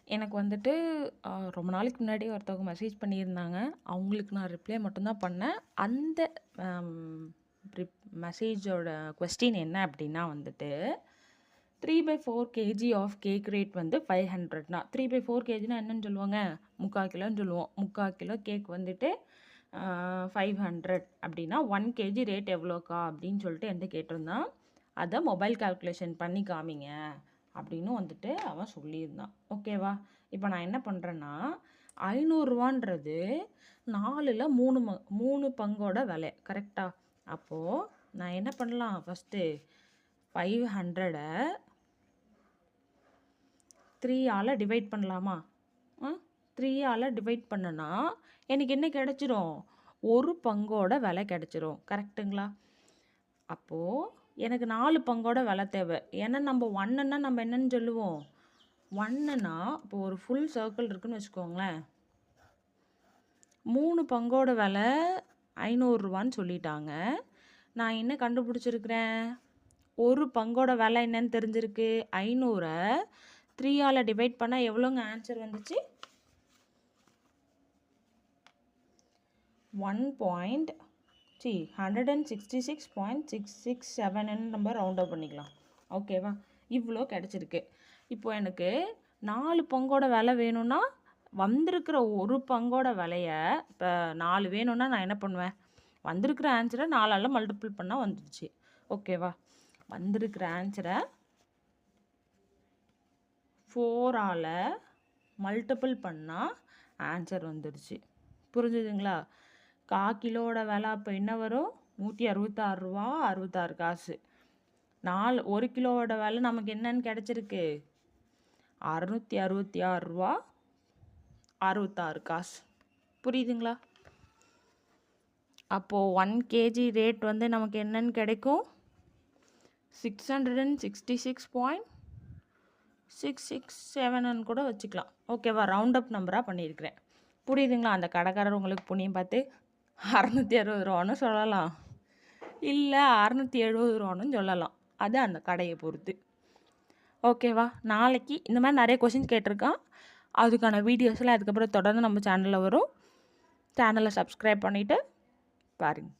எனக்கு வந்துட்டு ரொம்ப நாளைக்கு முன்னாடி ஒருத்தவங்க மெசேஜ் பண்ணியிருந்தாங்க. அவங்களுக்கு நான் ரிப்ளை மட்டும் தான் பண்ணேன். அந்த மெசேஜோட கொஸ்டின் என்ன அப்படின்னா வந்துட்டு 3/4 கேஜி ஆஃப் கேக் ரேட் வந்து 500னா 3/4 கேஜினா என்னன்னு சொல்லுவாங்க? 3/4 கிலோன்னு சொல்லுவோம். 3/4 கிலோ கேக் வந்துட்டு 500 அப்படின்னா 1 கேஜி ரேட் எவ்வளோக்கா அப்படின்னு சொல்லிட்டு என்கிட்ட கேட்டிருந்தான். அதை மொபைல் கால்குலேஷன் பண்ணி காமிங்க அப்படின்னு வந்துட்டு அவன் சொல்லியிருந்தான். ஓகேவா? இப்போ நான் என்ன பண்ணுறேன்னா 500ரூவான்றது 4ல் 3 பங்கோட விலை கரெக்டா? அப்போது நான் என்ன பண்ணலாம்? ஃபஸ்ட்டு 500-ஐ 3ஆல் டிவைட் பண்ணலாமா? 3ஆல் டிவைட் பண்ணனா எனக்கு என்ன கிடச்சிரும்? 1 பங்கோட விலை கிடச்சிரும். கரெக்டுங்களா? அப்போது எனக்கு 4 பங்கோட விலை தேவை. ஏன்னா நம்ம 1ன்னா நம்ம என்னன்னு சொல்லுவோம்? 1ன்னா இப்போ ஒரு ஃபுல் சர்க்கிள் இருக்குன்னு வச்சுக்கோங்களேன். 3 பங்கோட விலை 500ரூவான்னு சொல்லிட்டாங்க. நான் என்ன கண்டுபிடிச்சிருக்கிறேன்? 1 பங்கோட விலை என்னன்னு தெரிஞ்சிருக்கு. 500-ஐ 3ஆல் டிவைட் பண்ணால் எவ்வளோங்க ஆன்சர் வந்துச்சு? 166.667 நம்ம ரவுண்ட் அப் பண்ணிக்கலாம். ஓகேவா? இவ்வளோ கிடச்சிருக்கு. இப்போ எனக்கு 4 பங்கோட விலை வேணும்னா வந்திருக்கிற 1 பங்கோட விலையை இப்போ 4 வேணும்னா நான் என்ன பண்ணுவேன்? வந்திருக்கிற ஆன்சரை 4ஆல் மல்டிபிள் பண்ணால் வந்துடுச்சு. ஓகேவா? வந்திருக்கிற ஆன்சரை 4ஆல் மல்டிபிள் பண்ணால் ஆன்சர் வந்துடுச்சு. புரிஞ்சுதுங்களா? 1/4 கிலோவோட விலை அப்போ என்ன வரும்? 166 ரூபா 66 காசு. 1 கிலோவோட விலை நமக்கு என்னன்னு கிடச்சிருக்கு? 666 ரூபா 66 காசு. புரியுதுங்களா? அப்போது 1 கேஜி ரேட் வந்து நமக்கு என்னன்னு கிடைக்கும்? 666.667 கூட வச்சுக்கலாம். ஓகேவா? ரவுண்ட் அப் நம்பராக பண்ணியிருக்கிறேன். புரியுதுங்களா? அந்த கடைக்காரர் உங்களுக்கு புண்ணியம் பார்த்து 660 ரூபான்னு சொல்லலாம், இல்லை 670 ரூபான்னு சொல்லலாம். அது அந்த கடையை பொறுத்து. ஓகேவா? நாளைக்கு இந்த மாதிரி நிறைய கொஷின்ஸ் கேட்டிருக்கான். அதுக்கான வீடியோஸ்லாம் அதுக்கப்புறம் தொடர்ந்து நம்ம சேனலில் வரும். சேனலை சப்ஸ்கிரைப் பண்ணிவிட்டு பாருங்கள்.